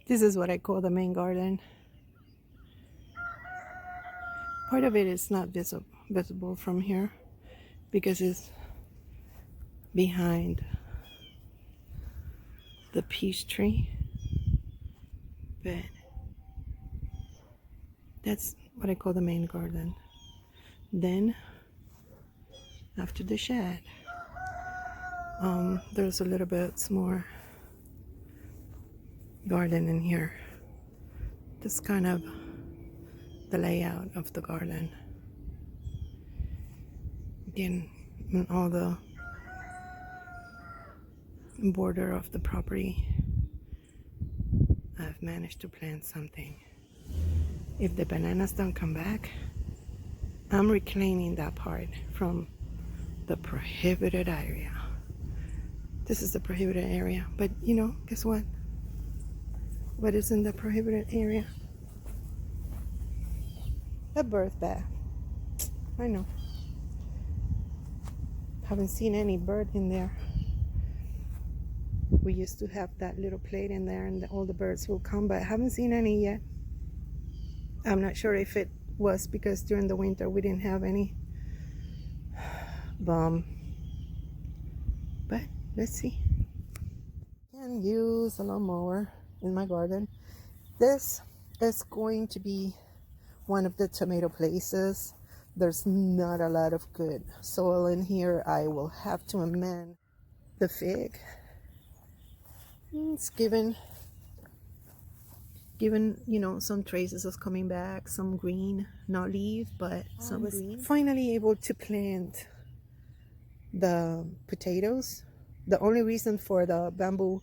This is what I call the main garden. Part of it is not visible from here because it's behind the peach tree. But that's what I call the main garden. Then after the shed, there's a little bit more garden in here. This kind of the layout of the garden. Again, on all the border of the property, I've managed to plant something. If the bananas don't come back, I'm reclaiming that part from the prohibited area. This is the prohibited area, but you know, guess what? What is in the prohibited area? A bird bath. I know. Haven't seen any bird in there. We used to have that little plate in there and all the birds will come, but I haven't seen any yet. I'm not sure if it was because during the winter we didn't have any. But let's see. Can use a lawnmower in my garden. This is going to be one of the tomato places. There's not a lot of good soil in here. I will have to amend the fig. It's given you know, some traces of coming back, some green, not leaf, but some green. Finally able to plant the potatoes. The only reason for the bamboo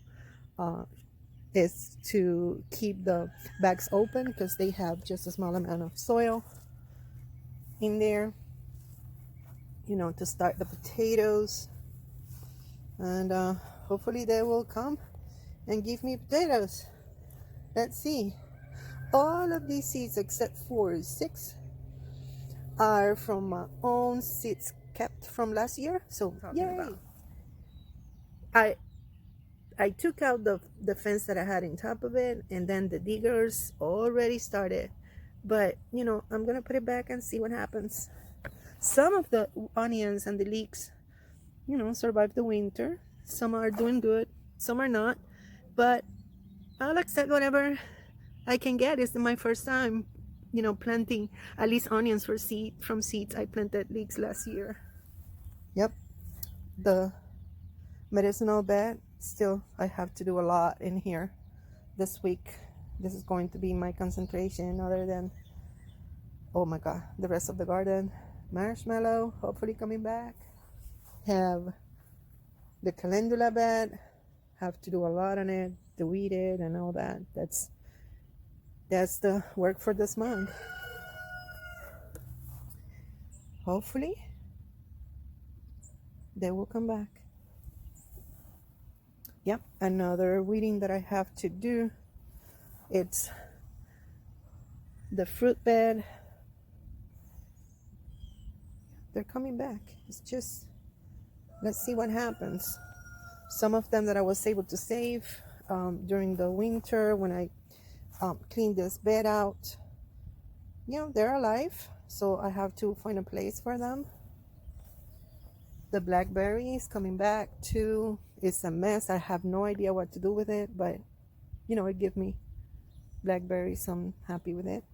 is to keep the bags open because they have just a small amount of soil in there, you know, to start the potatoes. And hopefully they will come and give me potatoes. Let's see. All of these seeds except for 6 are from my own seeds kept from last year. So yay! I took out the fence that I had in top of it, and then the diggers already started. But you know, I'm gonna put it back and see what happens. Some of the onions and the leeks, you know, survived the winter. Some are doing good, some are not. But I'll accept whatever I can get. It's my first time, you know, planting at least onions from seeds. I planted leeks last year. Yep, the medicinal bed. Still, I have to do a lot in here this week. This is going to be my concentration other than, oh my god, the rest of the garden. Marshmallow, hopefully coming back. Have the calendula bed. Have to do a lot on it, to weed it and all that. That's the work for this month. Hopefully they will come back. Yep, another weeding that I have to do. It's the fruit bed. They're coming back. It's just, let's see what happens. Some of them that I was able to save during the winter when I cleaned this bed out, you know, they're alive. So I have to find a place for them. The blackberries coming back too. It's a mess. I have no idea what to do with it, but you know, it gives me blackberries. So I'm happy with it.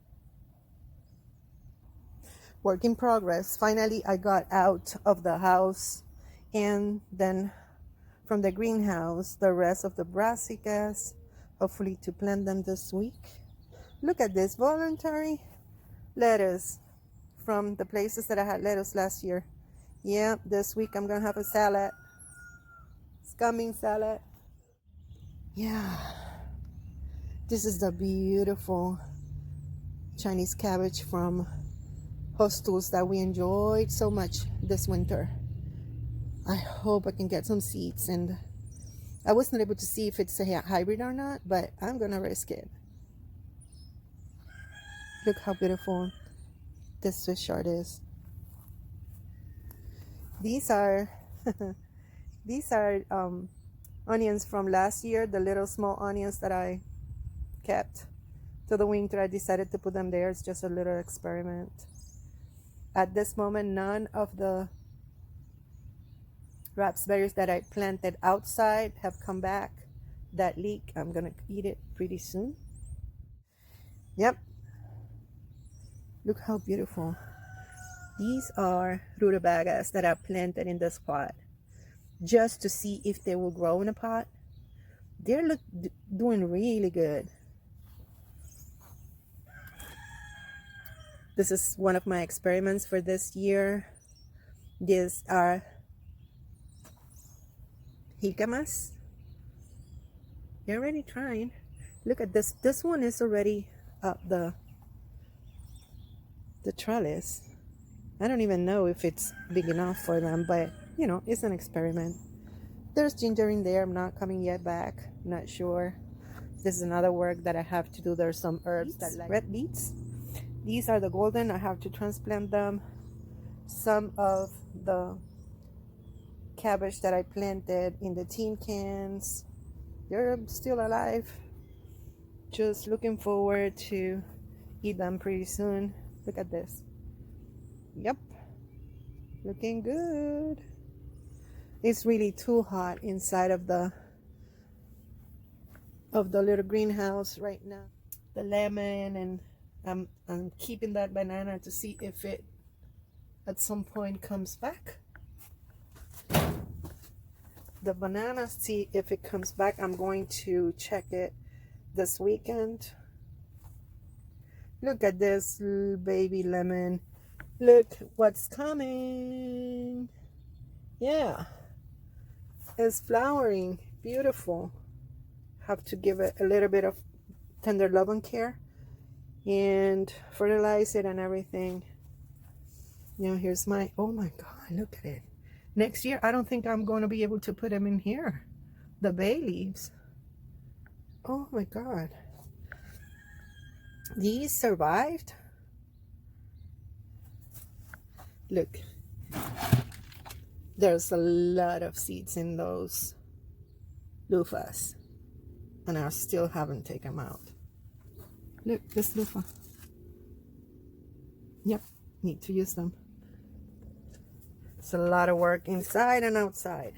Work in progress. Finally, I got out of the house, and then from the greenhouse, the rest of the brassicas, hopefully to plant them this week. Look at this voluntary lettuce from the places that I had lettuce last year. Yeah, this week I'm gonna have a salad. It's coming, salad. Yeah, this is the beautiful Chinese cabbage from hostels that we enjoyed so much this winter. I hope I can get some seeds, and I wasn't able to see if it's a hybrid or not, but I'm gonna risk it. Look how beautiful this Swiss chard is. These are onions from last year, the little small onions that I kept to the winter. I decided to put them there. It's just a little experiment. At this moment, none of the raspberries that I planted outside have come back. That leek, I'm gonna eat it pretty soon. Yep, look how beautiful. These are rutabagas that I planted in this pot just to see if they will grow in a pot. They're doing really good. This is one of my experiments for this year. These are Jicamas. They're already trying. Look at this. This one is already up the trellis. I don't even know if it's big enough for them, but you know, it's an experiment. There's ginger in there. I'm not coming yet back. Not sure. This is another work that I have to do. There's some herbs that like red beets. These are the golden. I have to transplant them. Some of the cabbage that I planted in the tin cans, they're still alive. Just looking forward to eat them pretty soon. Look at this. Yep, looking good. It's really too hot inside of the little greenhouse right now. The lemon, and I'm keeping that banana to see if it at some point comes back. The banana, see if it comes back. I'm going to check it this weekend. Look at this little baby lemon. Look what's coming. Yeah, it's flowering. Beautiful. Have to give it a little bit of tender love and care and fertilize it and everything. You know, here's my, oh my God, look at it. Next year, I don't think I'm going to be able to put them in here. The bay leaves. Oh my God. These survived. Look. There's a lot of seeds in those loofahs. And I still haven't taken them out. Look, this loofah. Yep, need to use them. It's a lot of work inside and outside.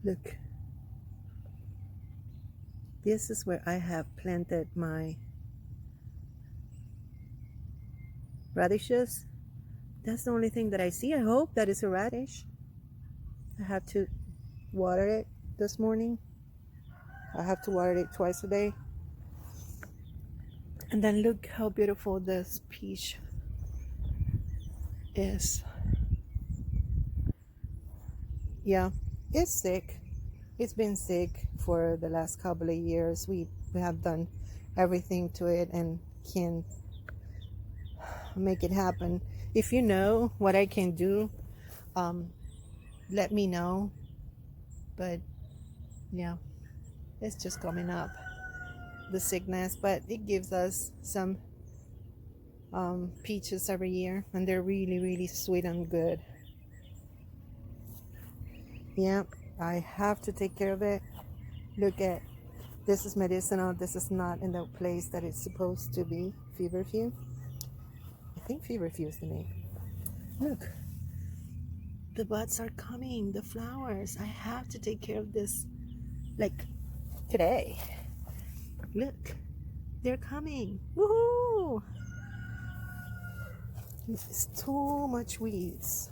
Look. This is where I have planted my radishes. That's the only thing that I see. I hope that is a radish. I have to water it this morning. I have to water it twice a day. And then look how beautiful this peach is. Yeah, it's sick. It's been sick for the last couple of years. We have done everything to it and can make it happen. If you know what I can do, let me know. But yeah, it's just coming up, the sickness, but it gives us some peaches every year, and they're really, really sweet and good. Yeah, I have to take care of it. Look at this, is medicinal. This is not in the place that it's supposed to be. Feverfew. I think feverfew is the name. Look, the buds are coming, the flowers. I have to take care of this like today. Look, they're coming. Woohoo! It's too much weeds.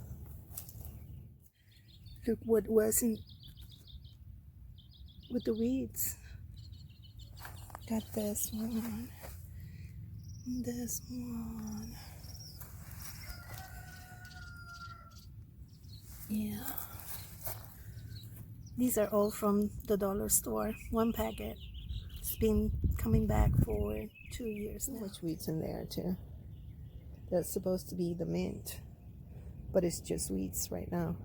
Look what wasn't with the weeds. Got this one. This one. Yeah. These are all from the dollar store. One packet. It's been coming back for 2 years now. Much weeds in there too. That's supposed to be the mint, but it's just weeds right now.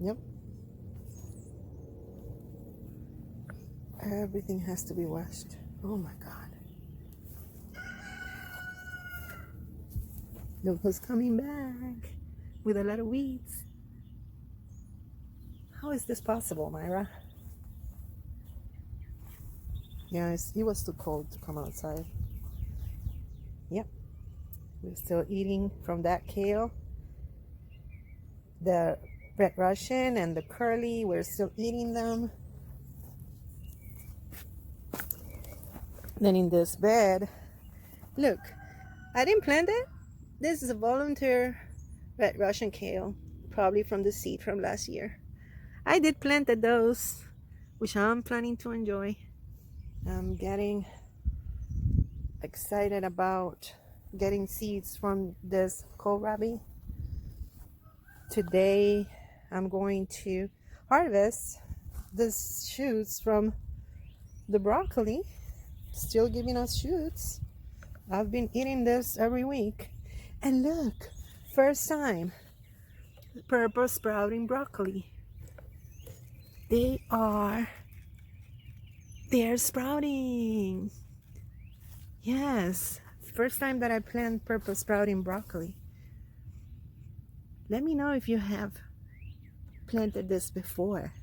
Yep. Everything has to be washed. Oh my God. Look who's coming back with a lot of weeds. How How is this possible, Myra? Yeah, it was too cold to come outside. Yep, we're still eating from that kale. The red Russian and the curly, we're still eating them. Then in this bed, look, I didn't plant it. This is a volunteer red Russian kale, probably from the seed from last year. I did plant those, which I'm planning to enjoy. I'm getting excited about getting seeds from this kohlrabi. Today I'm going to harvest the shoots from the broccoli, still giving us shoots. I've been eating this every week. And look, first time purple sprouting broccoli. They're sprouting. Yes, first time that I plant purple sprouting broccoli. Let me know if you have planted this before.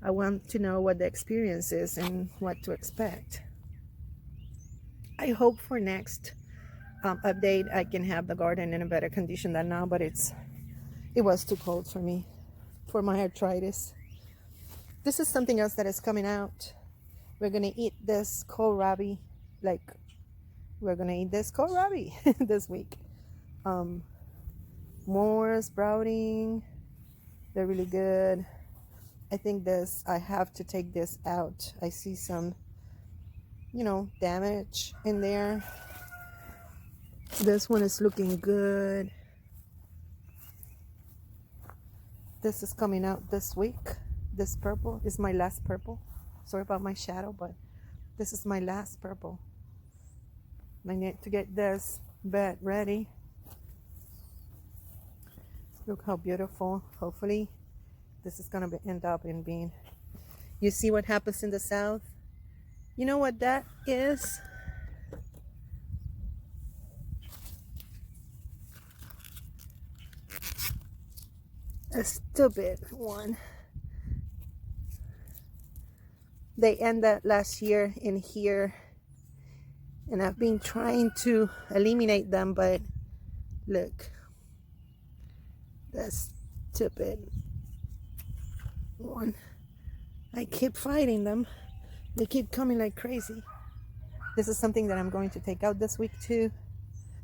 I want to know what the experience is and what to expect. I hope for next update I can have the garden in a better condition than now, but it was too cold for me, for my arthritis. This is something else that is coming out. We're gonna eat this kohlrabi, this week. More sprouting. They're really good. I think I have to take this out. I see some, damage in there. This one is looking good. This is coming out this week. This purple is my last purple. Sorry about my shadow, but this is my last purple. I need to get this bed ready. Look how beautiful. Hopefully this is gonna end up in being. You see what happens in the south? You know what that is? A stupid one. They ended last year in here, and I've been trying to eliminate them, but look, that's stupid one. I keep fighting them. They keep coming like crazy. This is something that I'm going to take out this week too.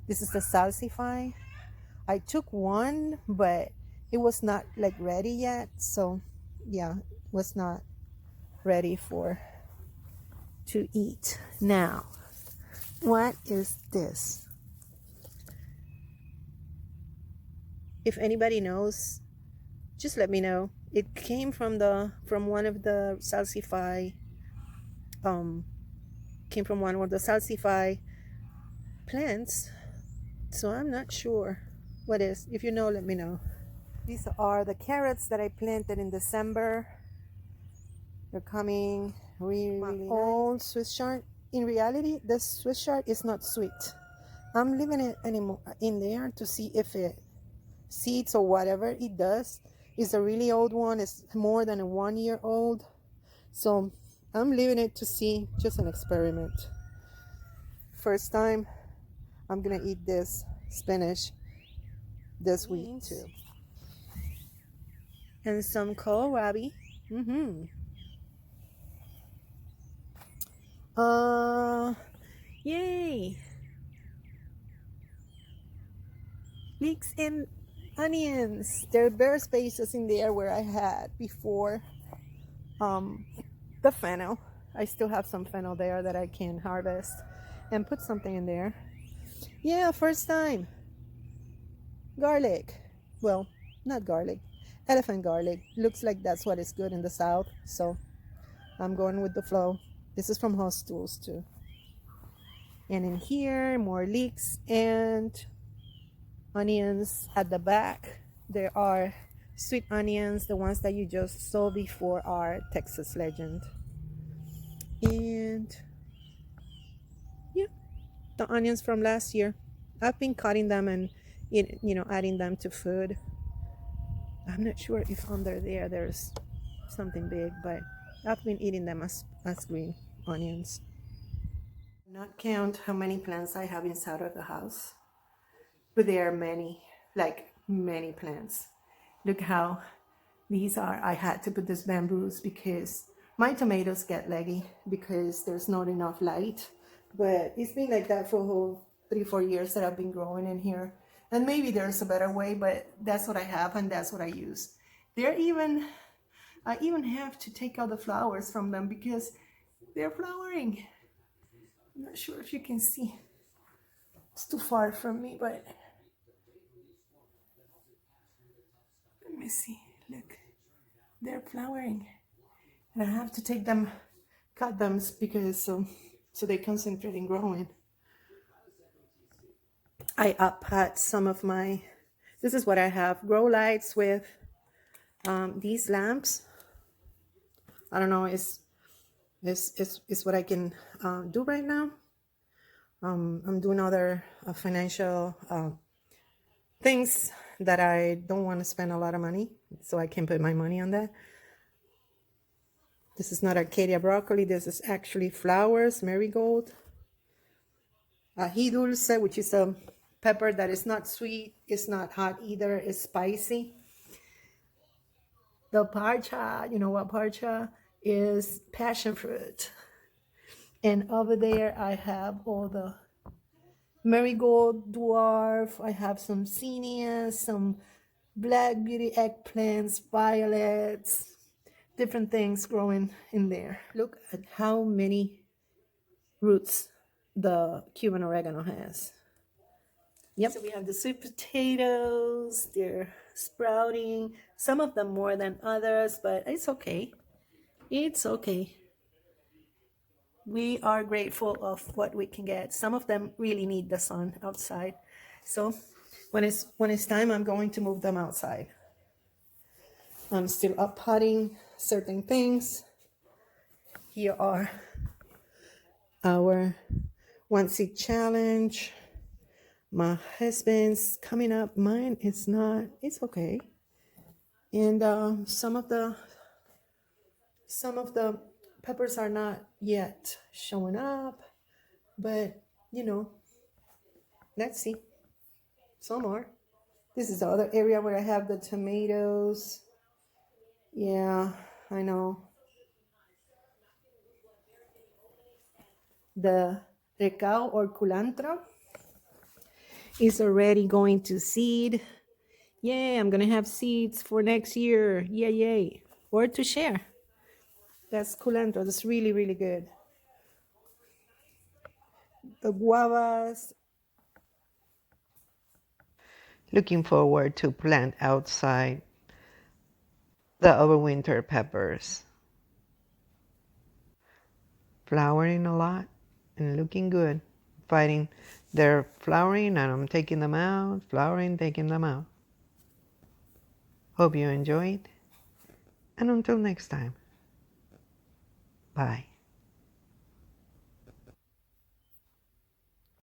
This is the salsify. I took one, but it was not ready yet. So yeah, it was not ready to eat. Now, what is this? If anybody knows, just let me know. It came from one of the salsify plants, so I'm not sure what is. If you know, let me know. These are the carrots that I planted in December. They're coming really old Swiss chard. In reality, the Swiss chard is not sweet. I'm leaving it in there to see if it seeds or whatever it does. It's a really old one. It's more than a 1 year old. So I'm leaving it to see, just an experiment. First time I'm gonna eat this spinach this week too. And some kohlrabi. Yay! Leeks and onions. There are bare spaces in there where I had before the fennel. I still have some fennel there that I can harvest and put something in there. Yeah, first time. Garlic. Well, not garlic. Elephant garlic. Looks like that's what is good in the south, so I'm going with the flow. This is from Host Tools too. And in here, more leeks and onions at the back. There are sweet onions. The ones that you just saw before are Texas Legend. And yeah, the onions from last year. I've been cutting them and adding them to food. I'm not sure if under there's something big, but I've been eating them as green onions. Not count how many plants I have inside of the house, but there are many, like many plants. Look how these are. I had to put this bamboos because my tomatoes get leggy because there's not enough light. But it's been like that for a whole 3-4 years that I've been growing in here. And maybe there's a better way, but that's what I have and that's what I use. I even have to take out the flowers from them because they're flowering. I'm not sure if you can see. It's too far from me, but let me see. Look, they're flowering. And I have to take them, cut them because so they concentrate in growing. I uppot some of my, this is what I have, grow lights with these lamps. I don't know, it's what I can do right now. I'm doing other financial things that I don't want to spend a lot of money, so I can put my money on that. This is not Arcadia broccoli. This is actually flowers, marigold. Ají dulce, which is a pepper that is not sweet, it's not hot either, it's spicy. The parcha, you know what parcha is? Passion fruit. And over there I have all the marigold, dwarf, I have some zinnias, some black beauty eggplants, violets, different things growing in there. Look at how many roots the Cuban oregano has. Yep, so we have the sweet potatoes, they're sprouting, some of them more than others, but it's okay. It's okay. We are grateful of what we can get. Some of them really need the sun outside. So when it's time, I'm going to move them outside. I'm still up potting certain things. Here are our 1 seed challenge. My husband's coming up. Mine is not. It's okay. And some of the peppers are not yet showing up, but you know, let's see. Some more. This is the other area where I have the tomatoes. Yeah, I know. The recao or culantro is already going to seed. Yay, I'm gonna have seeds for next year. Yay, yay. Or to share. That's culantro. That's really, really good. The guavas. Looking forward to plant outside the overwinter peppers. Flowering a lot and looking good. Fighting, they're flowering and I'm taking them out, flowering, taking them out. Hope you enjoyed. And until next time, bye.